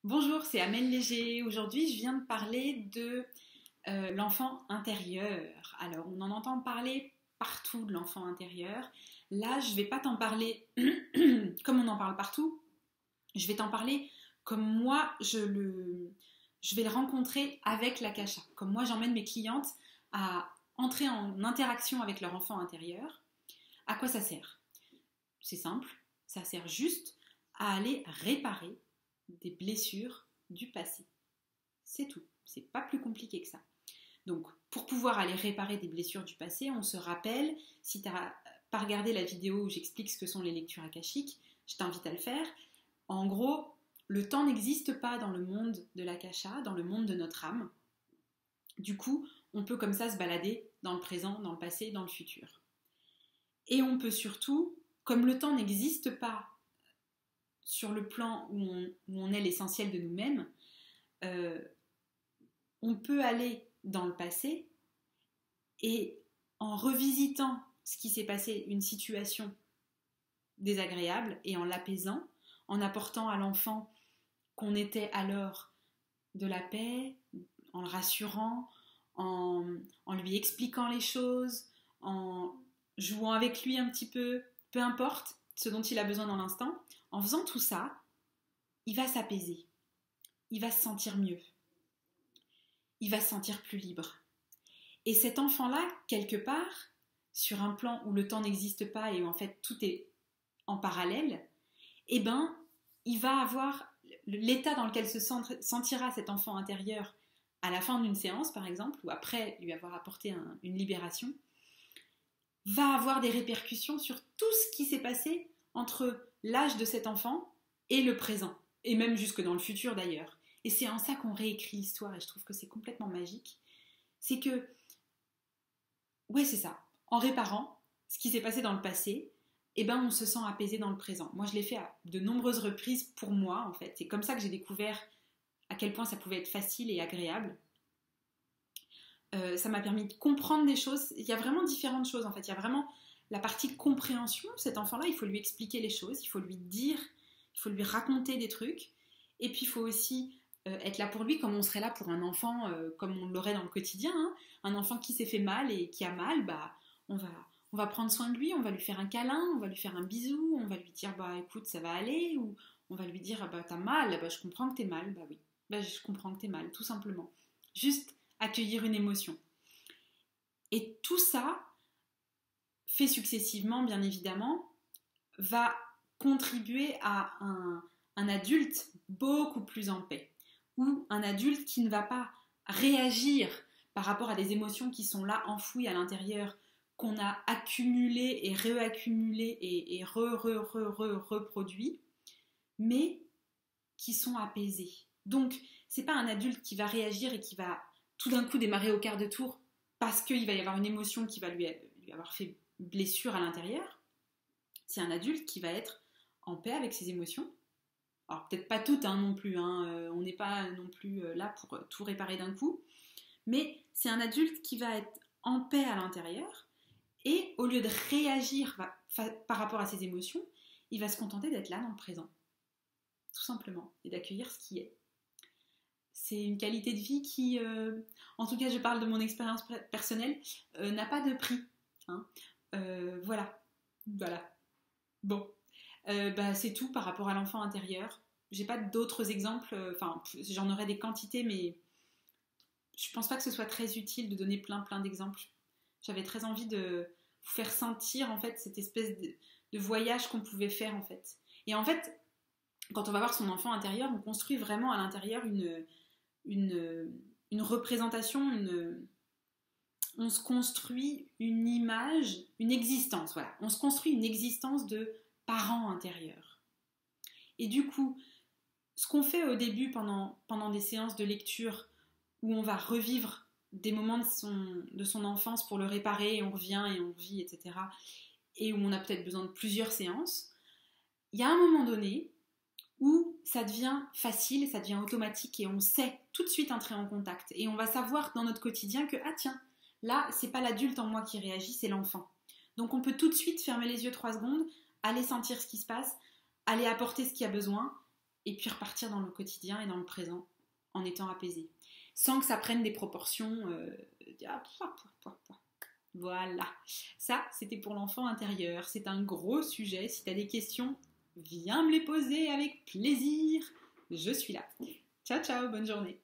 Bonjour, c'est Amel Léger. Aujourd'hui, je viens de parler de l'enfant intérieur. Alors, on en entend parler partout de l'enfant intérieur. Là, je ne vais pas t'en parler comme on en parle partout. Je vais t'en parler comme moi, je vais le rencontrer avec l'Akasha. Comme moi, j'emmène mes clientes à entrer en interaction avec leur enfant intérieur. À quoi ça sert? C'est simple, ça sert juste à aller réparer des blessures du passé. C'est tout, c'est pas plus compliqué que ça. Donc, pour pouvoir aller réparer des blessures du passé, on se rappelle, si tu n'as pas regardé la vidéo où j'explique ce que sont les lectures akashiques, je t'invite à le faire. En gros, le temps n'existe pas dans le monde de l'Akasha, dans le monde de notre âme. Du coup, on peut comme ça se balader dans le présent, dans le passé, dans le futur. Et on peut surtout, comme le temps n'existe pas sur le plan où on est l'essentiel de nous-mêmes, on peut aller dans le passé et en revisitant ce qui s'est passé, une situation désagréable, et en l'apaisant, en apportant à l'enfant qu'on était alors de la paix, en le rassurant, en lui expliquant les choses, en jouant avec lui un petit peu, peu importe ce dont il a besoin dans l'instant. En faisant tout ça, il va s'apaiser, il va se sentir mieux, il va se sentir plus libre. Et cet enfant-là, quelque part, sur un plan où le temps n'existe pas et où en fait tout est en parallèle, eh ben, il va avoir l'état dans lequel se sentira cet enfant intérieur à la fin d'une séance, par exemple, ou après lui avoir apporté une libération, va avoir des répercussions sur tout ce qui s'est passé entre l'âge de cet enfant et le présent, et même jusque dans le futur d'ailleurs. Et c'est en ça qu'on réécrit l'histoire, et je trouve que c'est complètement magique. C'est que, ouais, c'est ça, en réparant ce qui s'est passé dans le passé, eh ben on se sent apaisé dans le présent. Moi, je l'ai fait à de nombreuses reprises pour moi, en fait. C'est comme ça que j'ai découvert à quel point ça pouvait être facile et agréable. Ça m'a permis de comprendre des choses. Il y a vraiment différentes choses, en fait. Il y a vraiment la partie compréhension. Cet enfant-là, il faut lui expliquer les choses, il faut lui dire, il faut lui raconter des trucs. Et puis, il faut aussi être là pour lui comme on serait là pour un enfant, comme on l'aurait dans le quotidien. Hein. Un enfant qui s'est fait mal et qui a mal, bah, on va prendre soin de lui, on va lui faire un câlin, on va lui faire un bisou, on va lui dire bah écoute ça va aller, ou on va lui dire ah, bah t'as mal, bah je comprends que t'es mal, bah oui, bah je comprends que t'es mal, tout simplement. Juste accueillir une émotion. Et tout ça, fait successivement bien évidemment, va contribuer à un adulte beaucoup plus en paix, ou un adulte qui ne va pas réagir par rapport à des émotions qui sont là enfouies à l'intérieur, qu'on a accumulé et réaccumulé et reproduit, mais qui sont apaisés. Donc, c'est pas un adulte qui va réagir et qui va tout d'un coup démarrer au quart de tour parce qu'il va y avoir une émotion qui va lui avoir fait blessure à l'intérieur. C'est un adulte qui va être en paix avec ses émotions. Alors, peut-être pas toutes non plus, on n'est pas non plus là pour tout réparer d'un coup, mais c'est un adulte qui va être en paix à l'intérieur. Et au lieu de réagir par rapport à ses émotions, il va se contenter d'être là dans le présent, tout simplement, et d'accueillir ce qui est. C'est une qualité de vie qui, en tout cas je parle de mon expérience personnelle, n'a pas de prix. Hein. Voilà. Bon, c'est tout par rapport à l'enfant intérieur. J'ai pas d'autres exemples, j'en aurais des quantités, mais je pense pas que ce soit très utile de donner plein d'exemples. J'avais très envie de vous faire sentir en fait cette espèce de voyage qu'on pouvait faire en fait. Et en fait, quand on va voir son enfant intérieur, on construit vraiment à l'intérieur une représentation, on se construit une image, une existence, voilà. On se construit une existence de parent intérieur. Et du coup, ce qu'on fait au début pendant des séances de lecture où on va revivre des moments de son enfance pour le réparer, et on revient et on vit, etc. Et où on a peut-être besoin de plusieurs séances, il y a un moment donné où ça devient facile, ça devient automatique et on sait tout de suite entrer en contact. Et on va savoir dans notre quotidien que, ah tiens, là, c'est pas l'adulte en moi qui réagit, c'est l'enfant. Donc on peut tout de suite fermer les yeux 3 secondes, aller sentir ce qui se passe, aller apporter ce qu'il y a besoin et puis repartir dans le quotidien et dans le présent en étant apaisé. Sans que ça prenne des proportions... Voilà. Ça, c'était pour l'enfant intérieur. C'est un gros sujet. Si tu as des questions, viens me les poser avec plaisir. Je suis là. Ciao, ciao, bonne journée.